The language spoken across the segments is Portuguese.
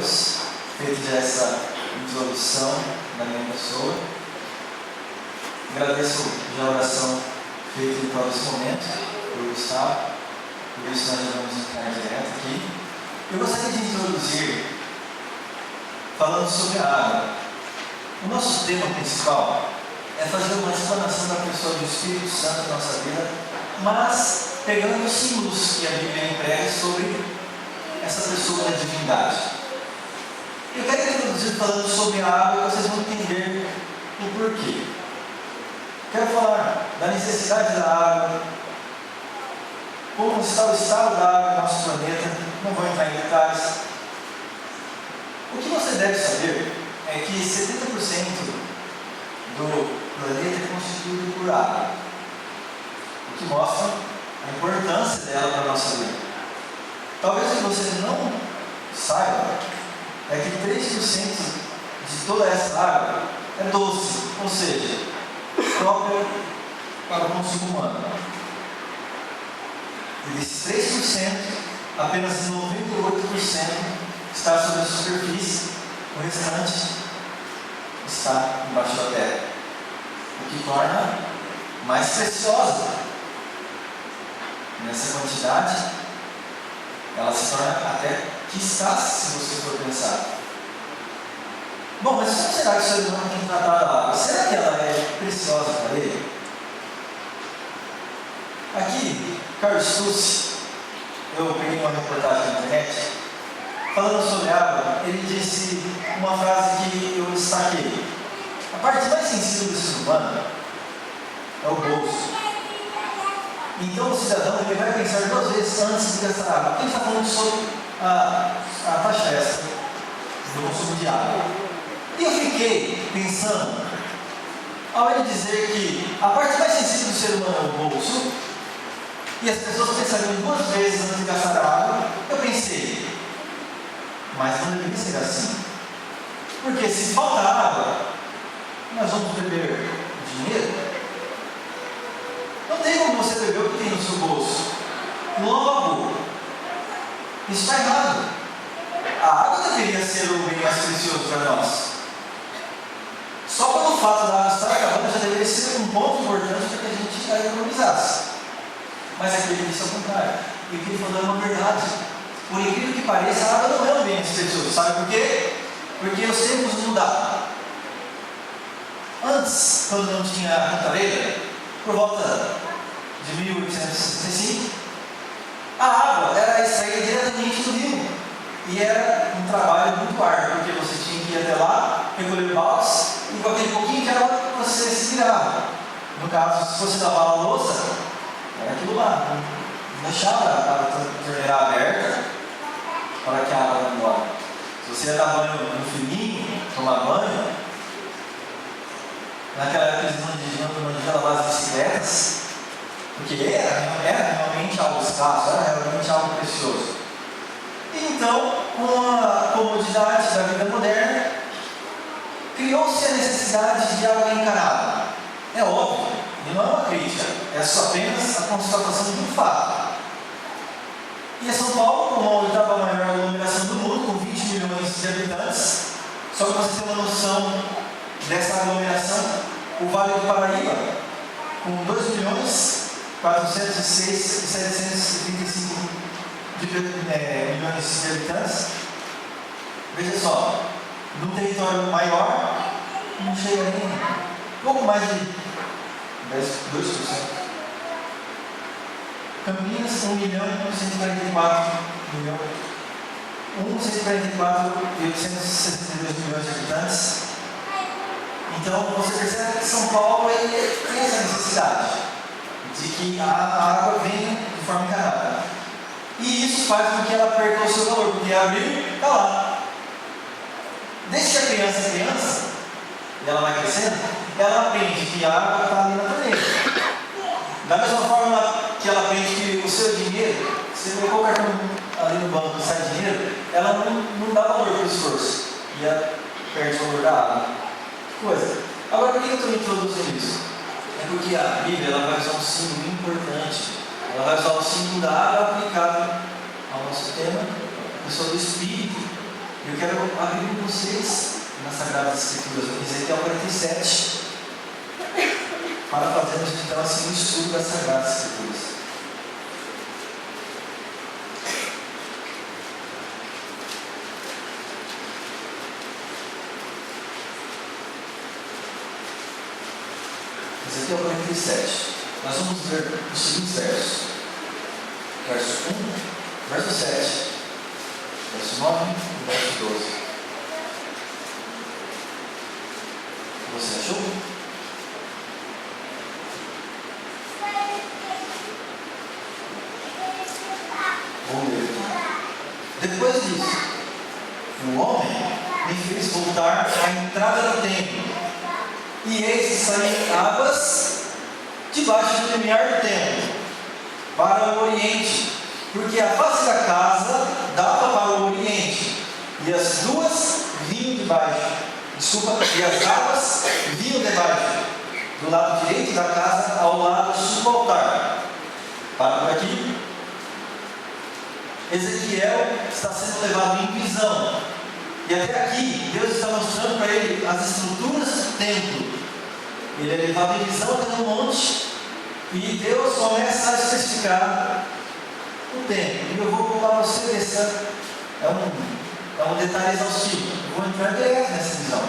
Deus, feito já essa introdução da minha pessoa. Agradeço já a oração feita para esse momento, por Gustavo. Por isso nós já vamos entrar direto aqui. Eu gostaria de introduzir falando sobre a água. O nosso tema principal é fazer uma explanação da pessoa do Espírito Santo na nossa vida, mas pegando os símbolos que a Bíblia emprega sobre essa pessoa da divindade. Eu quero introduzir falando sobre a água e vocês vão entender o porquê. Quero falar da necessidade da água, como está o estado da água no nosso planeta, não vou entrar em detalhes. O que você deve saber é que 70% do planeta é constituído por água, o que mostra a importância dela para a nossa vida. Talvez o que você não saiba é que 3% de toda essa água é doce, ou seja, própria para o consumo humano. E desses 3%, apenas 98% está sobre a superfície, o restante está embaixo da terra, o que torna mais preciosa. Nessa quantidade, ela se torna até escassa, se você for pensar. Bom, mas como será que o ser humano tem tratado a água? Será que ela é preciosa para ele? Aqui, Carlos Tucci, eu peguei uma reportagem na internet, falando sobre água, ele disse uma frase que eu destaquei. A parte mais sensível do ser humano é o bolso. Então o cidadão ele vai pensar 2 vezes antes de gastar água. Porque ele está falando sobre a taxa extra do consumo de água. E eu fiquei pensando, ao ele dizer que a parte mais sensível do ser humano é o bolso, e as pessoas pensariam 2 vezes antes de gastar água, eu pensei, mas não deveria ser assim. Porque se falta água, nós vamos beber dinheiro. Não tem como você beber o que tem no seu bolso. Logo, isso está errado. A água deveria ser o bem mais precioso para nós. Só pelo fato da água estar acabando já deveria ser um ponto importante para que a gente a economizasse. Mas aqui ele disse ao contrário. E ele falou uma verdade. Por incrível que pareça, a água não é um bem mais precioso. Sabe por quê? Porque os tempos mudaram. Antes, quando não tinha a cantareira, por volta de 1865, a água era extraída diretamente do rio. E era um trabalho muito árduo, porque você tinha que ir até lá, recolher baldes, e com aquele pouquinho de água você se virava. No caso, se você lavar a louça, era aquilo lá. Não deixava a torneira aberta para que a água vá embora. Se você ia dar banho no fininho, tomar banho, naquela época eles não lavar as bicicletas, porque era realmente algo escasso, era realmente algo precioso. E então, com a comodidade da vida moderna, criou-se a necessidade de água encanada. É óbvio, e não é uma crítica, é só apenas a constatação de um fato. E a São Paulo, como a oitava maior aglomeração do mundo, com 20 milhões de habitantes, só para você ter uma noção dessa aglomeração, o Vale do Paraíba, com 2 milhões 406.735 milhões de habitantes, veja só, num território maior, não chega nem pouco mais de 2%. Campinas, 1.144.862 milhões de habitantes. Então você percebe que São Paulo tem essa necessidade de que a água venha de forma encanada. E isso faz com que ela perca o seu valor, porque abril está lá. Desde que a criança é criança, e ela vai crescendo, ela aprende que a água está ali na torneira. Da mesma forma que ela aprende que o seu dinheiro, se você colocou o cartão ali no banco e sai dinheiro, ela não dá valor para o esforço. E ela perde o valor da água. Coisa. Agora, por que eu estou introduzindo isso? É porque a Bíblia ela vai usar um símbolo importante. Ela vai usar o símbolo da água aplicado ao nosso tema, a pessoa do Espírito. Eu quero abrir com vocês nas Sagradas Escrituras, no Ezequiel 47, para fazermos então assim um estudo das Sagradas Escrituras. Ezequiel 47. Nós vamos ver os seguintes versos. Verso 1, verso 7, verso 9 e verso 12. Você achou? Vou ler. Depois disso, o homem me fez voltar à entrada do templo, e eis que saíam águas debaixo do limiar do templo, para o oriente, porque a face da casa dava para o oriente, e as duas vinham e as águas vinham debaixo, do lado direito da casa ao lado sul do altar. Para por aqui. Ezequiel está sendo levado em visão, e até aqui Deus está mostrando para ele as estruturas do templo. Ele é levado em visão até no monte, e Deus começa a especificar o templo. E eu vou contar para você, é um detalhe exaustivo. Eu vou entrar direto nessa visão.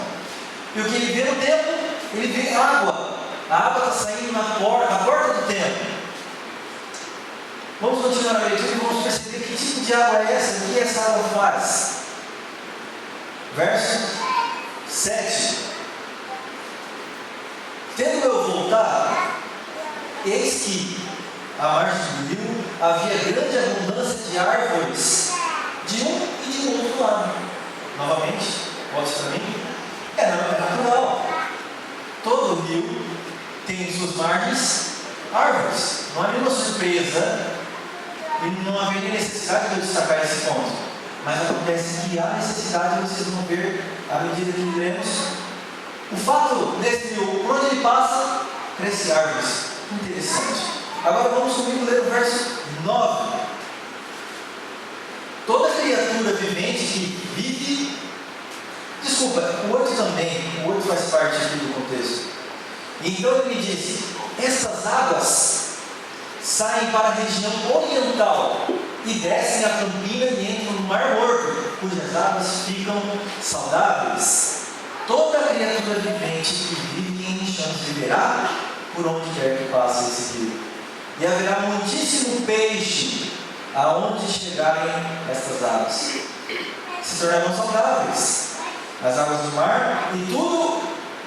E o que ele vê no templo, ele vê água. A água está saindo na porta do templo. Vamos continuar a leitura e vamos perceber que tipo de água é essa, o que essa água faz. Verso 7. Tendo eu voltado, eis que, à margem do rio, havia grande abundância de árvores, de um e de outro lado. Novamente, volte para mim. É natural. Todo rio tem em suas margens árvores. Não há nenhuma surpresa e não haveria necessidade de eu destacar esse ponto. Mas acontece que há necessidade, vocês vão ver à medida que leremos. O fato desse rio, por onde ele passa, cresce árvores. Interessante. Agora vamos comigo ler o verso 9. Toda criatura vivente que vive. Desculpa, o 8 também. O 8 faz parte aqui do contexto. Então ele me disse: essas águas saem para a região oriental e descem a campina e entram no Mar Morto, cujas águas ficam saudáveis. Toda criatura vivente que vive em enxame viverá por onde quer que passe esse rio. E haverá muitíssimo peixe aonde chegarem estas águas. Se tornarão saudáveis as águas do mar, e tudo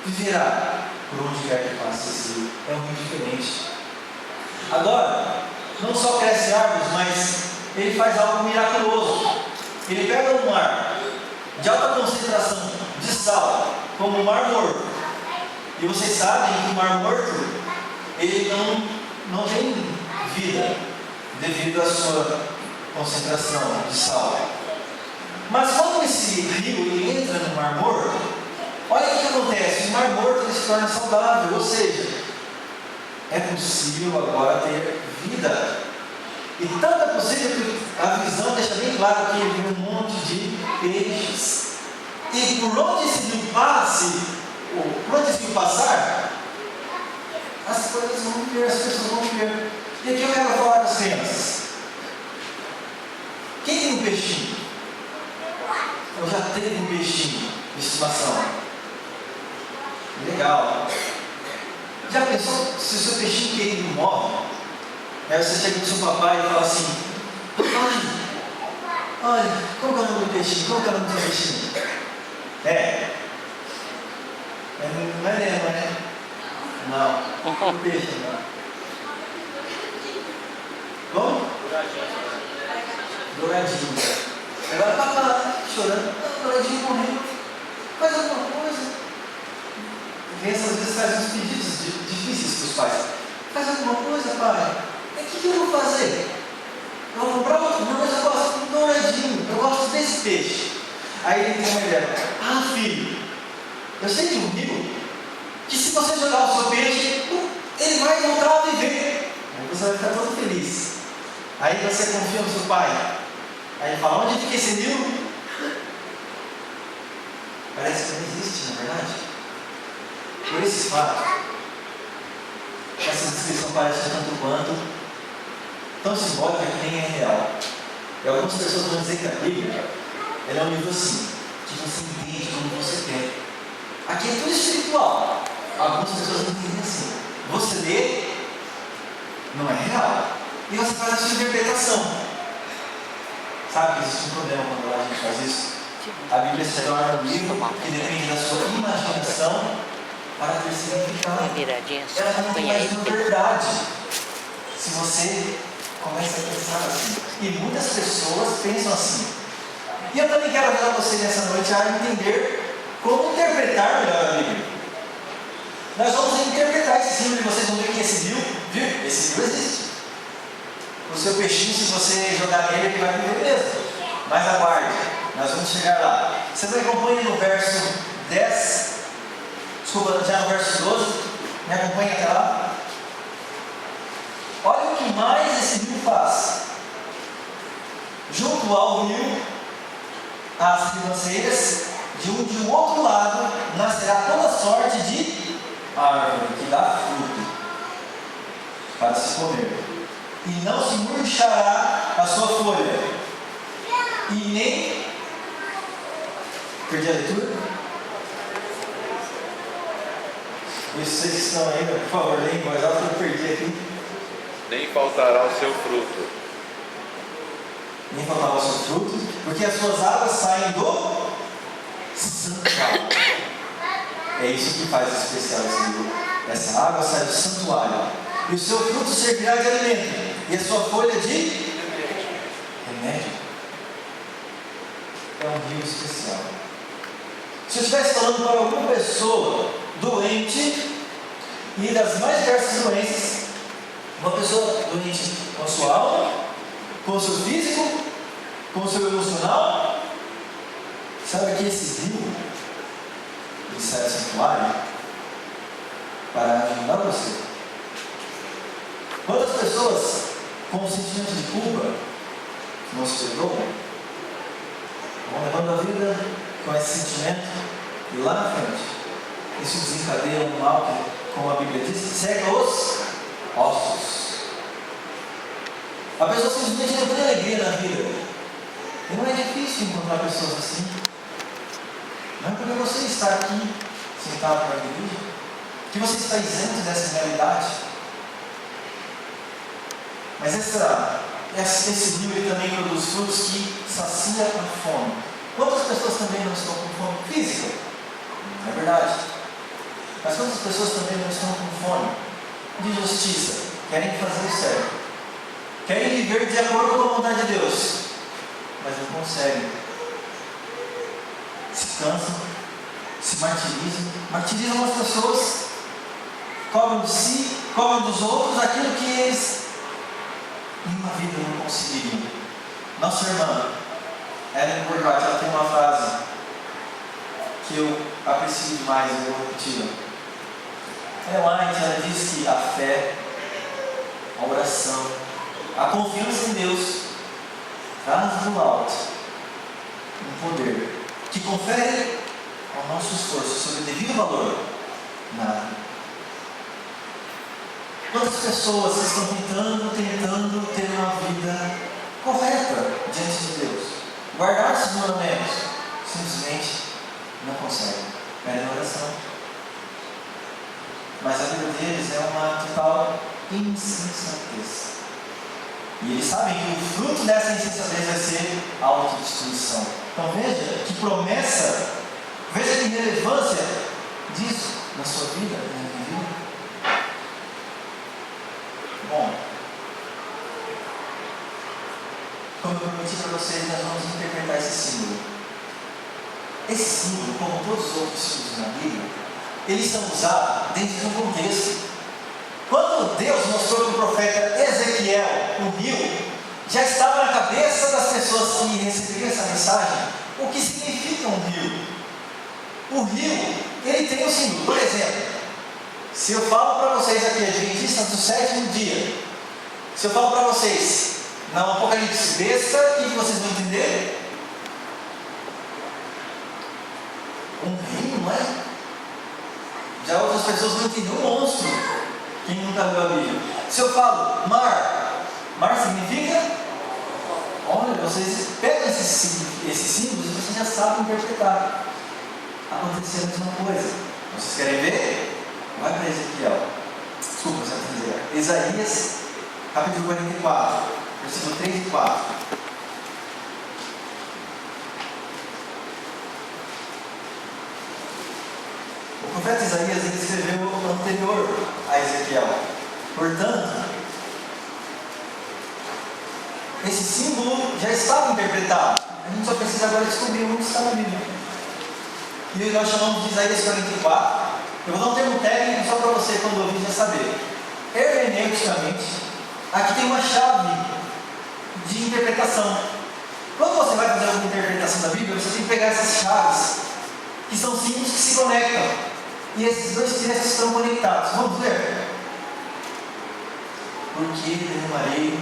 viverá por onde quer que passe esse rio. É um rio diferente. Agora, não só cresce árvores, mas ele faz algo miraculoso. Ele pega um mar de alta concentração de sal, como o Mar Morto. E vocês sabem que o Mar Morto, ele não tem vida, devido à sua concentração de sal. Mas quando esse rio ele entra no Mar Morto, olha o que acontece. O Mar Morto ele se torna saudável, ou seja, é possível agora ter vida. E tanto é possível que a visão deixa bem claro que ele viu um monte de peixes. E por onde esse rio passe, ou por onde esse rio passar, as coisas vão viver, as pessoas vão viver. E aqui eu quero falar com as crianças. Quem tem um peixinho? Ou já teve um peixinho de estimação? Legal. Já pensou se o seu peixinho querido morre? Aí você chega com o seu papai e fala assim: papai, olha, como que é o nome do peixinho? Como que é o nome do seu peixinho? Não é Nemo, né? Não. O peixe, não. Como? Douradinho. Agora o papai chorando: Douradinho morreu. Faz alguma coisa. Criança às vezes faz uns pedidos difíceis para os pais. Faz alguma coisa, pai. O que eu vou fazer? Eu vou comprar outro? Não, mas eu gosto do douradinho. Eu gosto desse peixe. Aí ele tem uma ideia: ah, filho, eu sei de um rio que se você jogar o seu peixe, ele vai voltar a viver. Aí você vai ficar todo feliz. Aí você confia no seu pai. Aí ele fala: onde fica esse rio? verdade? Por esse fato, essa descrição parece tanto quanto tão simbólica que nem é real. E algumas pessoas vão dizer que a Bíblia ela é um livro assim, que você entende como você quer. Aqui é tudo espiritual. Algumas pessoas entendem assim. Você lê, não é real. E você faz a sua interpretação. Sabe que existe um problema quando a gente faz isso? A Bíblia se torna um livro que depende da sua imaginação para ter significado. Ela não tem mais uma verdade. Se você começa a pensar assim. E muitas pessoas pensam assim. E eu também quero ajudar você nessa noite a entender como interpretar melhor a Bíblia. Nós vamos interpretar esse livro e vocês vão ver que esse livro, viu? Esse livro existe. O seu peixinho, se você jogar nele, ele vai viver mesmo. Mas aguarde, nós vamos chegar lá. Você me acompanha no verso 10, desculpa, já no verso 12, me acompanha até lá. Olha o que mais esse rio faz. Junto ao rio, as ribanceiras, de um outro lado, nascerá toda sorte de árvore que dá fruto para se comer. E não se murchará a sua folha. E nem... Perdi a leitura? Vocês que estão ainda, por favor, leem mais alto que eu perdi aqui. Nem faltará o seu fruto. Nem faltará o seu fruto, porque as suas águas saem do santuário. É isso que faz especial esse livro. Essa água sai do santuário. E o seu fruto servirá de alimento. E a sua folha de remédio. É um rio especial. Se eu estivesse falando para alguma pessoa doente e das mais diversas doenças, uma pessoa doente com a sua alma, com o seu físico, com o seu emocional, sabe que esse rio ele sai do santuário para ajudar você. Quantas pessoas com um sentimento de culpa não se perdoam, vão levando a vida com esse sentimento e lá na frente isso desencadeia um mal que, como a Bíblia diz, cega os ossos. A pessoa simplesmente não tem alegria na vida. E não é difícil encontrar pessoas assim. Não é porque você está aqui sentado na igreja que você está isento dessa realidade. Mas esse rio ele também produz frutos que sacia a fome. Quantas pessoas também não estão com fome física? Não é verdade. Mas quantas pessoas também não estão com fome de justiça? Querem fazer o certo. Querem viver de acordo com a vontade de Deus. Mas não conseguem. Se cansam, se martirizam as pessoas, cobram de si, cobram dos outros aquilo que eles em uma vida não conseguiriam. Nossa irmã, Ellen Bourgeois, ela tem uma frase que eu aprecio demais e eu vou repeti-la. Ela diz que a fé, a oração, a confiança em Deus traz do alto um poder que confere ao nosso esforço sobre o devido valor nada. Quantas pessoas estão tentando ter uma vida correta diante de Deus, guardar esses mandamentos, simplesmente não conseguem. Pedem oração, mas a vida deles é uma total insensatez. E eles sabem que o fruto dessa insensatez vai ser a autodestruição. Então veja que promessa, veja que relevância disso na sua vida, na minha vida. Bom, como eu prometi para vocês, nós vamos interpretar esse símbolo. Esse símbolo, como todos os outros símbolos na Bíblia, eles são usados dentro de um contexto. Quando Deus mostrou para o profeta Ezequiel o rio, já estava na cabeça das pessoas que receberam essa mensagem o que significa um rio. O rio, ele tem um símbolo. Por exemplo, se eu falo para vocês aqui, Adventistas do sétimo dia, se eu falo para vocês na Apocalipse besta, o que vocês vão entender? Um rio, não é? Já outras pessoas vão entender um monstro. Quem nunca leu a Bíblia? Se eu falo mar, mar significa? Olha, vocês pegam esses símbolos e vocês já sabem interpretar. Aconteceu a mesma coisa. Vocês querem ver? Vai para Ezequiel. Desculpa, você vai dizer. Isaías, capítulo 44, versículo 3 e 4. O profeta Isaías ele escreveu anterior a Ezequiel. Portanto, esse símbolo já estava interpretado. A gente só precisa agora descobrir onde está na Bíblia. E nós chamamos de Isaías 44. Eu vou dar um termo técnico só para você, quando ouvir, já saber. Hermeneuticamente, aqui tem uma chave de interpretação. Quando você vai fazer alguma interpretação da Bíblia, você tem que pegar essas chaves, que são símbolos que se conectam. E esses dois textos estão conectados. Vamos ler? Porque derramarei,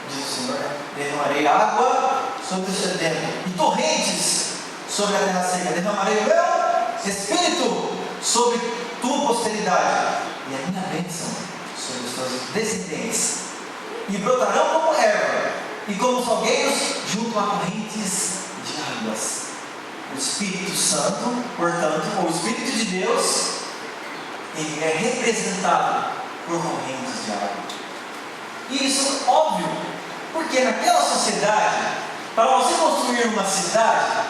diz o Senhor, derramarei água sobre o sedento e torrentes sobre a terra seca. Derramarei o meu Espírito sobre tua posteridade e a minha bênção sobre os teus descendentes. E brotarão como erva e como salgueiros junto a correntes de águas. O Espírito Santo, portanto, o Espírito de Deus, ele é representado por correntes de água. E isso é óbvio, porque naquela sociedade, para você construir uma cidade,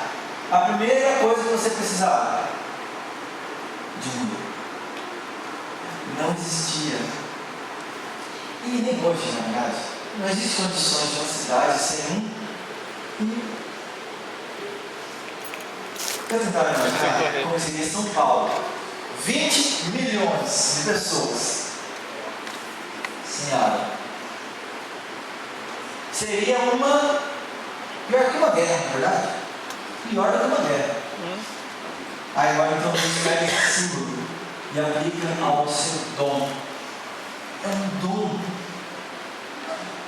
a primeira coisa que você precisava de um rio. Não existia, e nem hoje, na verdade, não existe condições de uma cidade sem um rio. Eu tentar imaginar como seria São Paulo. 20 milhões de pessoas sem água. Seria uma... pior que uma guerra, na verdade. Pior do que uma guerra. Aí agora então a gente pega esse símbolo e aplica ao seu dom. É um dom.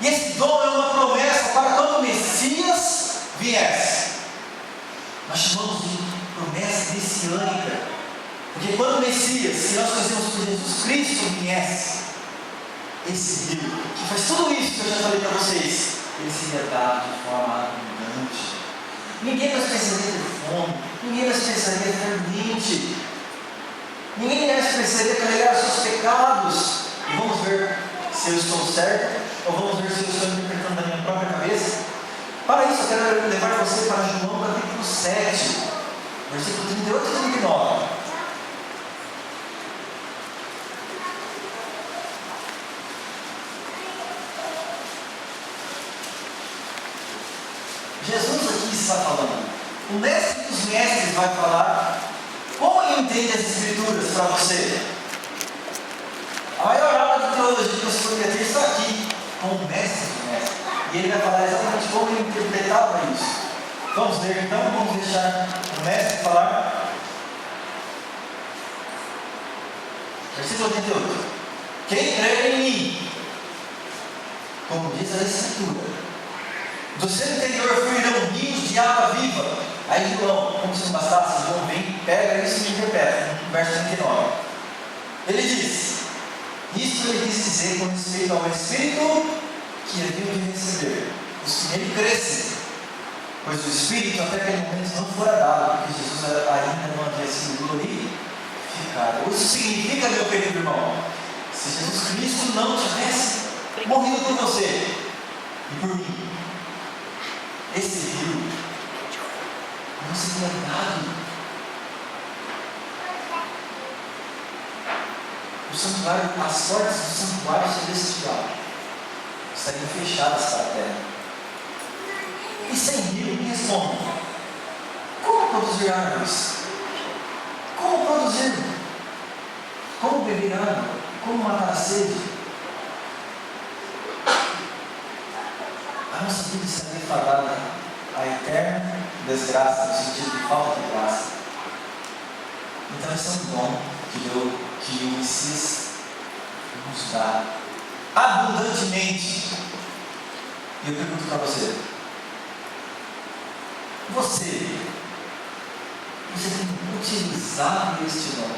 E esse dom é uma promessa para quando o Messias viesse. Nós chamamos de promessa messiânica. Porque quando o Messias, que nós conhecemos por Jesus Cristo, viesse, esse rio, que faz tudo isso que eu já falei para vocês, ele seria dado de forma abundante. Ninguém mais precisaria ter fome, ninguém mais precisaria ter mente, ninguém mais precisaria carregar os seus pecados. E vamos ver se eu estou certo, ou vamos ver se eu estou interpretando da minha própria cabeça. Para isso, eu quero levar você para João capítulo 7, versículo 38 e 39. Jesus aqui está falando. O mestre dos mestres vai falar como ele entende as escrituras para você. A maior aula de teologia que você poderia ter está aqui, com o mestre dos mestres. E ele vai falar exatamente como ele interpretava isso. Vamos ler então, vamos deixar o mestre falar. Versículo 88. Quem crê em mim, como diz a escritura, do seu interior fluirão rios de água viva. Aí João, como se não bastasse, João vem, pega isso e interpreta, no verso 39. Ele diz: isto ele quis dizer com respeito ao Espírito que haviam de receber os que nele crescem, pois o Espírito até aquele momento não fora dado, porque Jesus ainda não havia sido glorificado. Isso significa, meu querido irmão, se Jesus Cristo não tivesse morrido por você e por mim, esse rio não seria dado. O santuário, as portas do santuário celestial estariam fechadas para a terra. E sem rio, me responda: como produzir árvores? Como produzir? Como beber água? Como matar a sede? A nossa vida estaria fadada à eterna desgraça, no sentido de falta de graça. Então esse é um dom que o Messias nos dá abundantemente. E eu pergunto para você: você tem utilizado este dom?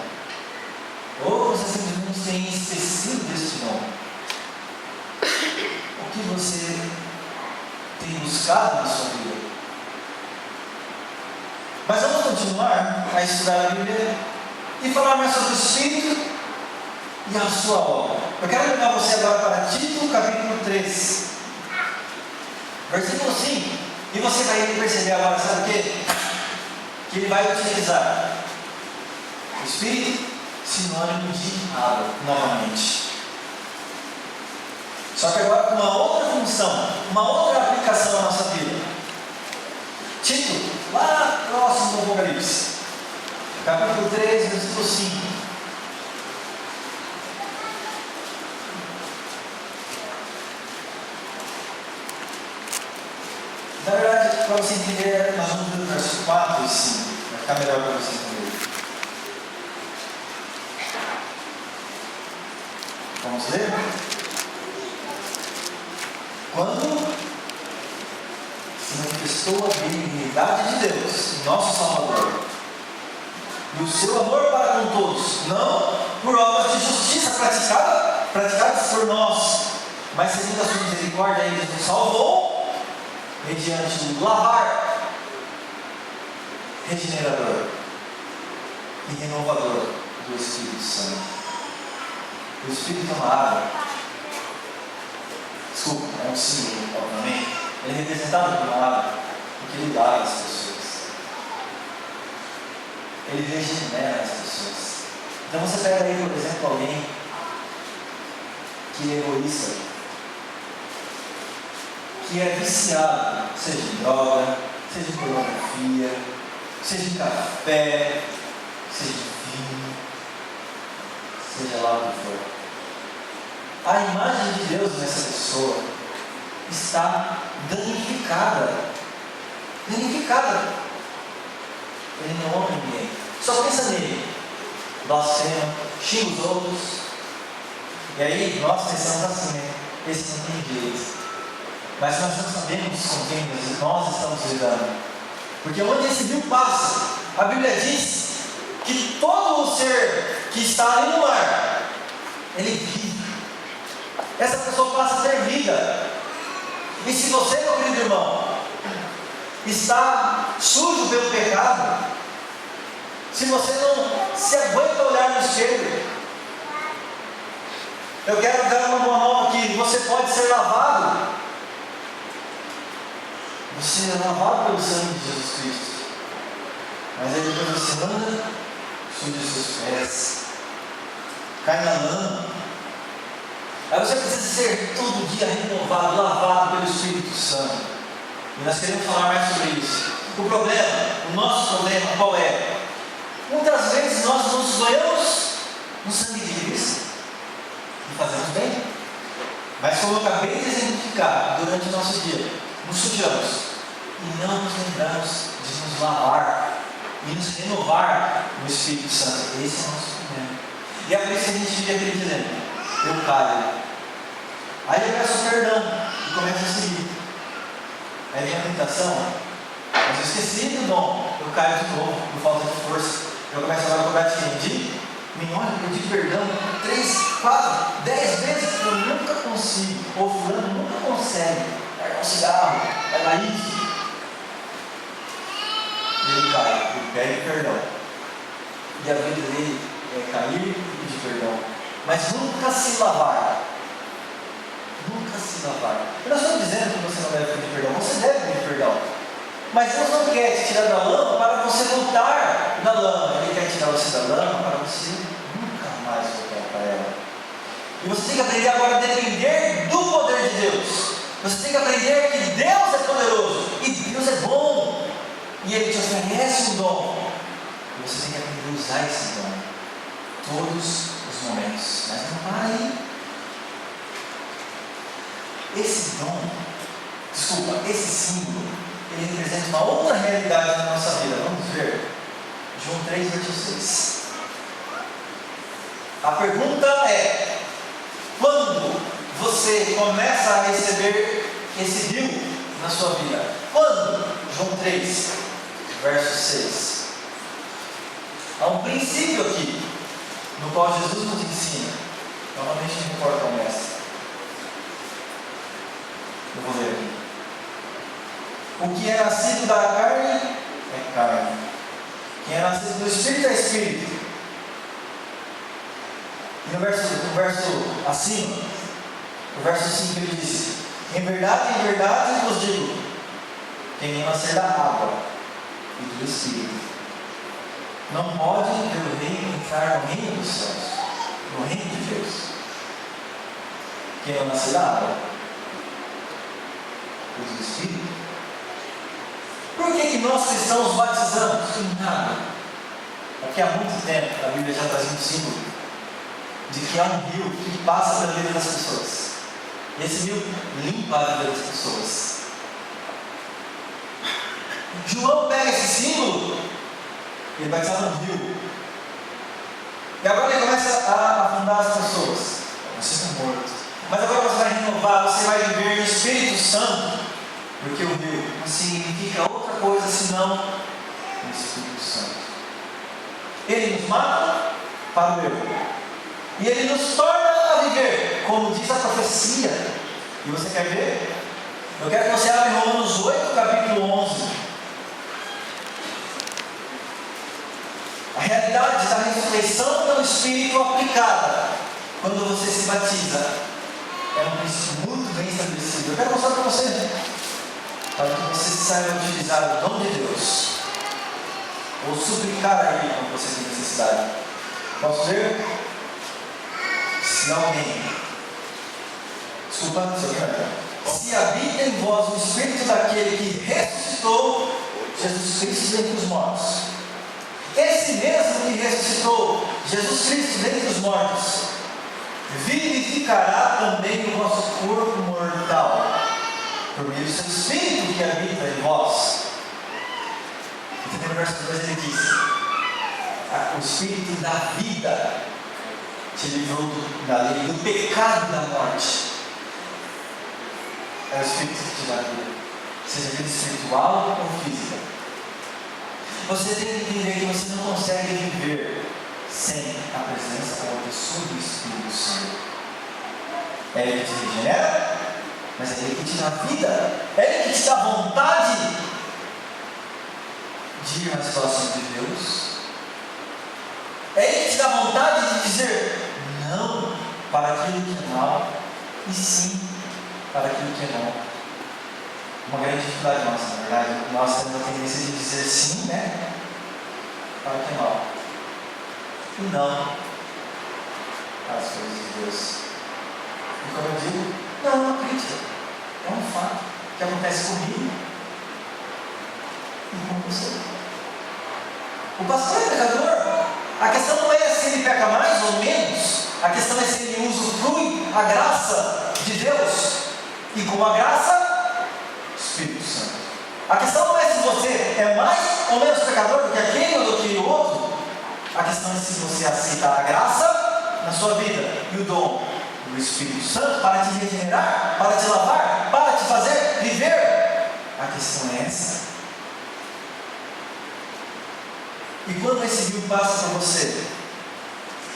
Ou você simplesmente tem esquecido deste dom? O que você tem buscado na sua vida? Mas vamos continuar a estudar a Bíblia e falar mais sobre o Espírito e a sua obra. Eu quero levar você agora para Tito, capítulo 3, versículo 5. E você vai perceber agora, sabe o quê? Que ele vai utilizar o Espírito, sinônimo de água, novamente. Só que agora com uma outra função, uma outra aplicação na nossa vida. Tito, lá próximo do Apocalipse, capítulo 3, versículo 5. Na verdade, para você entender, nós vamos ver o verso 4 e 5. Vai ficar melhor para você entender. Vamos ler? Quando se manifestou a benignidade de Deus, nosso Salvador, e o seu amor para com todos, não por obras de justiça praticadas por nós, mas segundo a sua misericórdia, Ele nos salvou mediante o lavar regenerador e renovador do Espírito Santo. O Espírito é uma água. Desculpa, é um símbolo, obviamente. Ele é representado por uma água, porque ele lava as pessoas. Ele regenera as pessoas. Então você pega aí, por exemplo, alguém que é egoísta, que é viciado, seja em droga, seja em pornografia, seja em café, seja em vinho, seja lá o que for. A imagem de Deus nessa pessoa está danificada. Danificada. Ele não ama ninguém. Só pensa nele. Blasfema, xinga os outros. E aí nós pensamos assim, né? Esse não tem jeito. Mas nós não sabemos com quem nós estamos lidando. Porque onde esse rio passa, a Bíblia diz que todo o ser que está ali no mar, ele vive. Essa pessoa passa a ter vida. E se você, meu querido irmão, está sujo pelo pecado, se você não se aguenta olhar no espelho, eu quero dar uma boa nova aqui. Você pode ser lavado. Você é lavado pelo sangue de Jesus Cristo. Mas aí depois você anda, suja os seus pés, cai na lama. Aí você precisa ser todo dia renovado, lavado pelo Espírito Santo. E nós queremos falar mais sobre isso. O problema, o nosso problema qual é? Muitas vezes nós nos banhamos no sangue de Cristo e fazemos bem. Mas como eu acabei de exemplificar durante o nosso dia, nos sujamos e não nos lembramos de nos lavar e nos renovar no Espírito Santo. Esse é o nosso problema. E é por isso que a gente vive aquele dilema. Eu caio. Aí eu peço perdão e começo a seguir. Aí vem a tentação. Mas eu esqueci do dom. Eu caio de novo por falta de força. Eu começo agora a cobrar de quem? Me olha, pedir perdão 3, 4, 10 vezes. Eu nunca consigo. Ou fulano nunca consegue. Largar um cigarro, largar isso. E ele cai. Ele pede perdão. E a vida dele é cair e pedir perdão. Mas nunca se lavar. Nunca se lavar. Eu não estou dizendo que você não deve pedir perdão. Você deve pedir perdão. Mas Deus não quer te tirar da lama para você voltar da lama. Ele quer tirar você da lama para você nunca mais voltar para ela. E você tem que aprender agora a depender do poder de Deus. Você tem que aprender que Deus é poderoso. E Deus é bom. E Ele te oferece um dom. E você tem que aprender a usar esse dom. Todos os momentos. Mas não para aí. Esse dom, esse símbolo, ele representa uma outra realidade na nossa vida. Vamos ver. João 3, versículo 6. A pergunta é: quando você começa a receber esse rio na sua vida? Quando? João 3, verso 6. Há um princípio aqui. no qual Jesus nos ensina. Novamente me recordo com essa. Eu vou ler aqui. O que é nascido da carne é carne. Quem é nascido do Espírito é Espírito. E no verso acima, no verso 5 ele diz: em verdade vos digo, quem não nascer da água e do Espírito não pode ver o reino, entrar no reino dos céus, no reino de Deus. Quem não nascer da água e do Espírito. Por que nós cristãos batizamos em água? Porque há muito tempo a Bíblia já trazia um símbolo de que há um rio que passa pela vida das pessoas. E esse rio limpa a vida das pessoas. João pega esse símbolo e ele batizava no rio. E agora ele começa a afundar as pessoas. Você está morto. Mas agora você vai renovar, você vai viver no Espírito Santo. Porque o rio não significa outra coisa senão o Espírito Santo. Ele nos mata para o eu. E ele nos torna a viver, como diz a profecia. E você quer ver? Eu quero que você abra em Romanos 8, capítulo 11. A realidade da ressurreição pelo Espírito aplicada quando você se batiza é um princípio muito bem estabelecido. Eu quero mostrar para você, para que você saiba utilizar o dom de Deus, ou suplicar a Ele quando você tem necessidade. Posso ver? Se alguém, desculpa, se habita em vós o Espírito daquele que ressuscitou Jesus Cristo dentre os mortos, esse mesmo que ressuscitou Jesus Cristo dentre os mortos, vivificará também o vosso corpo mortal, por meio do seu Espírito que habita em vós. E no verso 2 ele diz: o Espírito da vida te livrou da lei do pecado e da morte. É o Espírito que te dá vida, seja vida espiritual ou física. Você tem que entender que você não consegue viver sem a presença ou a pessoa do Espírito Santo. É Ele que te regenera, mas é Ele que te dá vida, é Ele que te dá vontade de ir nas situações de Deus, é Ele que te dá vontade de dizer não para aquilo que é mal e sim para aquilo que é bom. Uma grande dificuldade nossa, na verdade. Nós temos a tendência de dizer sim, né, para o que é mal, e não para as coisas de Deus. E como eu digo, não acredito. É um fato que acontece comigo e com você. O pastor é pecador. A questão não é se ele peca mais ou menos. A questão é se ele usufrui a graça de Deus. E com a graça, Espírito Santo. A questão não é se você é mais ou menos pecador do que aquele ou do que o outro. A questão é se você aceita a graça na sua vida e o dom do Espírito Santo para te regenerar, para te lavar, para te fazer viver. A questão é essa. E quando esse rio passa por você,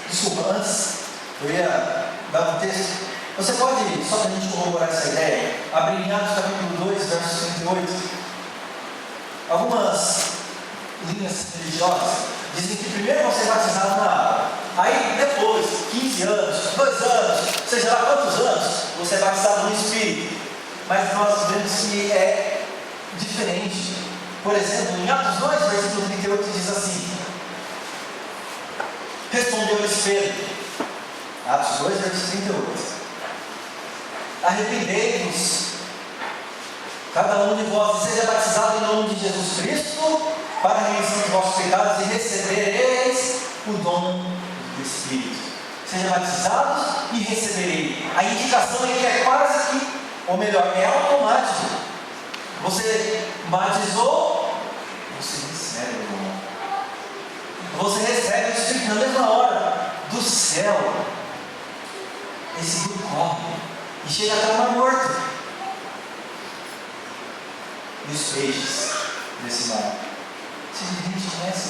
desculpa, antes eu ia dar um texto. Você pode, só para a gente corroborar essa ideia, abrir em Atos capítulo 2, verso 38. Algumas linhas religiosas dizem que primeiro você é batizado na água, aí depois, 15 anos, 2 anos, seja lá quantos anos, você é batizado no Espírito. Mas nós vemos que é diferente. Por exemplo, em Atos 2, versículo 38 diz assim: respondeu-lhes Pedro, Atos 2, versículo 38, arrependei-vos, cada um de vós, seja batizado em nome de Jesus Cristo, para a remissão dos vossos pecados, e recebereis o dom do Espírito. Seja batizados e receberei. A indicação é que é quase que, ou melhor, é automático. Você batizou, você recebe o dom. Você recebe o Espírito na mesma hora, do céu. Esse rio corre e chega até o Mar Morto. E os peixes desse mar, vocês conhecem